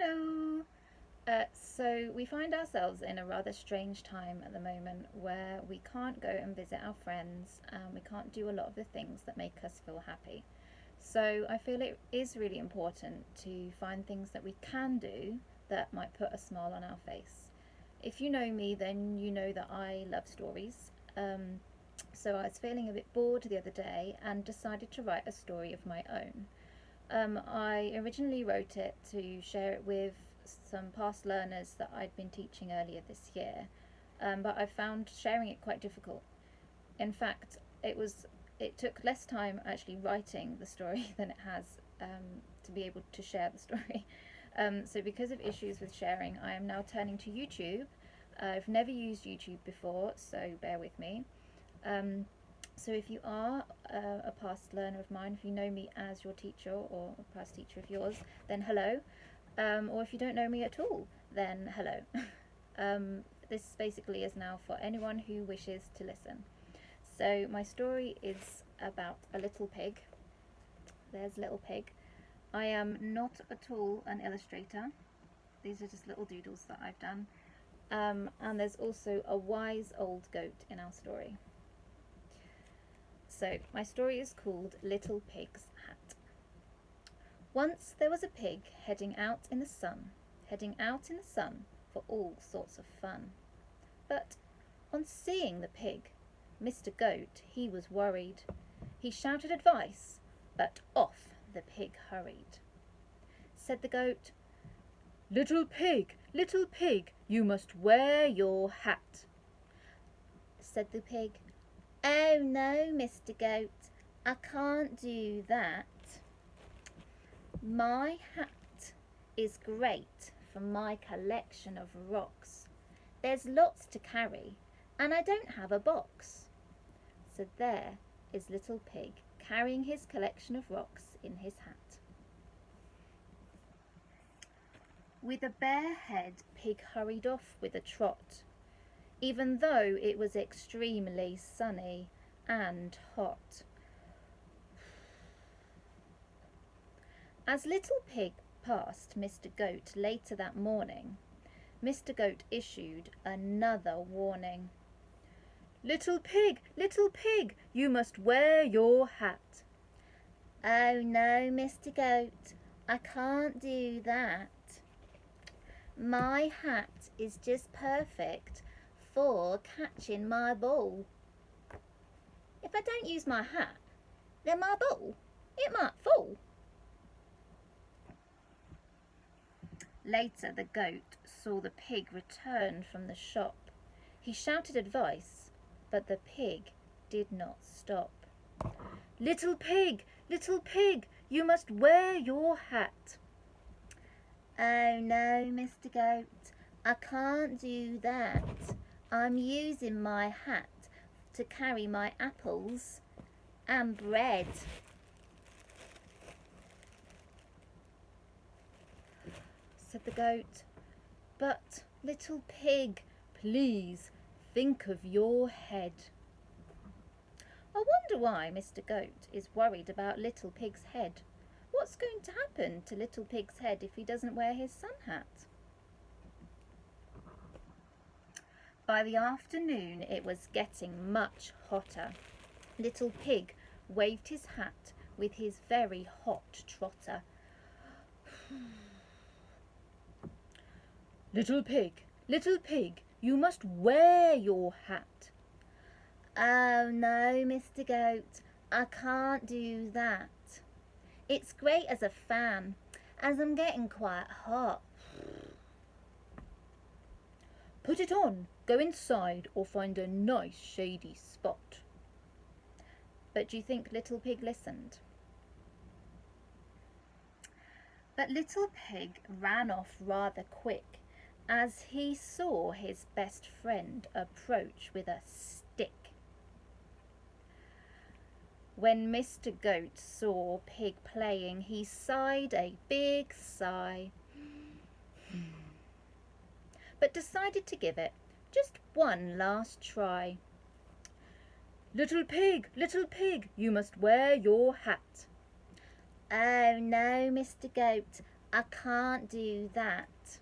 Hello! So we find ourselves in a rather strange time at the moment where we can't go and visit our friends and we can't do a lot of the things that make us feel happy. So I feel it is really important to find things that we can do that might put a smile on our face. If you know me, then you know that I love stories. So I was feeling a bit bored the other day and decided to write a story of my own. I originally wrote it to share it with some past learners that I'd been teaching earlier this year, but I found sharing it quite difficult. In fact, it took less time actually writing the story than it has to be able to share the story. So because of issues with sharing, I am now turning to YouTube. I've never used YouTube before, so bear with me. So if you are a past learner of mine, if you know me as your teacher or a past teacher of yours, then hello. Or if you don't know me at all, then hello. This basically is now for anyone who wishes to listen. So my story is about a little pig. There's Little Pig. I am not at all an illustrator. These are just little doodles that I've done. And there's also a wise old goat in our story. So, my story is called Little Pig's Hat. Once there was a pig heading out in the sun for all sorts of fun. But on seeing the pig, Mr. Goat, he was worried. He shouted advice, but off the pig hurried. Said the goat, little pig, you must wear your hat. Said the pig, oh no, Mr. Goat, I can't do that. My hat is great for my collection of rocks. There's lots to carry, and I don't have a box. So there is Little Pig carrying his collection of rocks in his hat. With a bare head, Pig hurried off with a trot, even though it was extremely sunny and hot. As Little Pig passed Mr. Goat later that morning, Mr. Goat issued another warning. Little pig, you must wear your hat. Oh no, Mr. Goat, I can't do that. My hat is just perfect for catching my ball. If I don't use my hat, then my ball, it might fall. Later the goat saw the pig return from the shop. He shouted advice, but the pig did not stop. Little pig, you must wear your hat. Oh no, Mr. Goat, I can't do that. I'm using my hat to carry my apples and bread. Said the goat, but Little Pig, please think of your head. I wonder why Mr. Goat is worried about Little Pig's head. What's going to happen to Little Pig's head if he doesn't wear his sun hat? By the afternoon it was getting much hotter. Little Pig waved his hat with his very hot trotter. Little pig, you must wear your hat. Oh no, Mr. Goat, I can't do that. It's great as a fan, as I'm getting quite hot. Put it on, go inside, or find a nice shady spot. But do you think Little Pig listened? But Little Pig ran off rather quick as he saw his best friend approach with a stick. When Mr. Goat saw Pig playing, he sighed a big sigh, but decided to give it just one last try. Little pig, you must wear your hat. Oh no, Mr. Goat, I can't do that.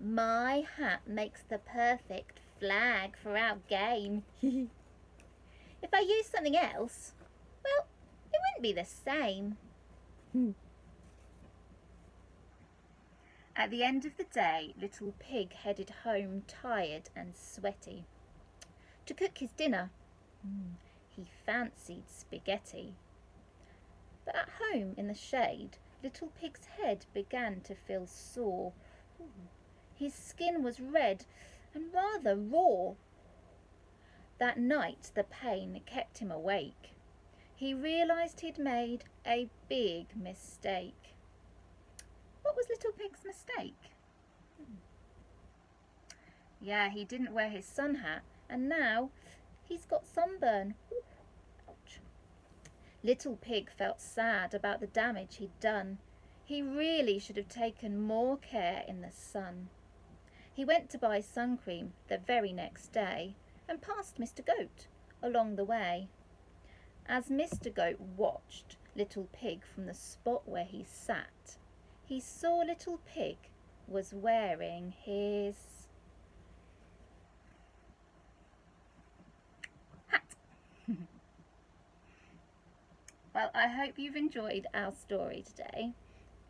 My hat makes the perfect flag for our game. If I use something else, well, it wouldn't be the same. At the end of the day, Little Pig headed home tired and sweaty. To cook his dinner, he fancied spaghetti. But at home in the shade, Little Pig's head began to feel sore. His skin was red and rather raw. That night the pain kept him awake. He realised he'd made a big mistake. What was Little Pig's mistake? Yeah, he didn't wear his sun hat, and now he's got sunburn. Ouch. Little Pig felt sad about the damage he'd done. He really should have taken more care in the sun. He went to buy sun cream the very next day and passed Mr. Goat along the way. As Mr. Goat watched Little Pig from the spot where he sat, he saw Little Pig was wearing his hat. Well, I hope you've enjoyed our story today.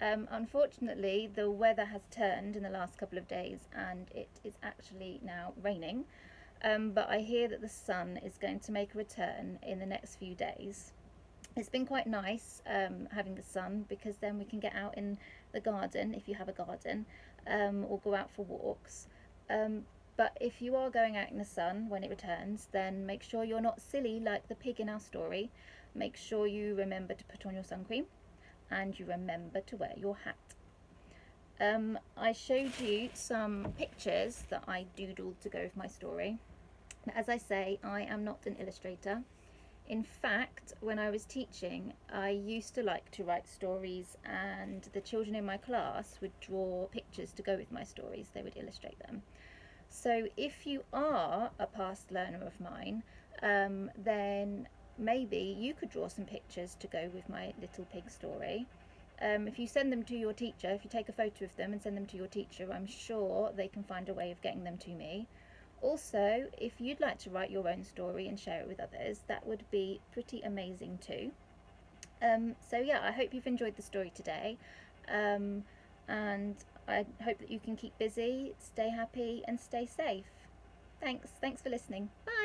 Unfortunately, the weather has turned in the last couple of days and it is actually now raining. But I hear that the sun is going to make a return in the next few days. It's been quite nice having the sun, because then we can get out in the garden if you have a garden, or go out for walks. But if you are going out in the sun when it returns, then make sure you're not silly like the pig in our story. Make sure you remember to put on your sun cream and you remember to wear your hat. I showed you some pictures that I doodled to go with my story. As I say, I am not an illustrator. In fact, when I was teaching, I used to like to write stories, and the children in my class would draw pictures to go with my stories. They would illustrate them. So if you are a past learner of mine, then maybe you could draw some pictures to go with my Little Pig story. If you send them to your teacher, if you take a photo of them and send them to your teacher, I'm sure they can find a way of getting them to me. Also, if you'd like to write your own story and share it with others, that would be pretty amazing too. So yeah, I hope you've enjoyed the story today, and I hope that you can keep busy, stay happy and stay safe. Thanks for listening. Bye.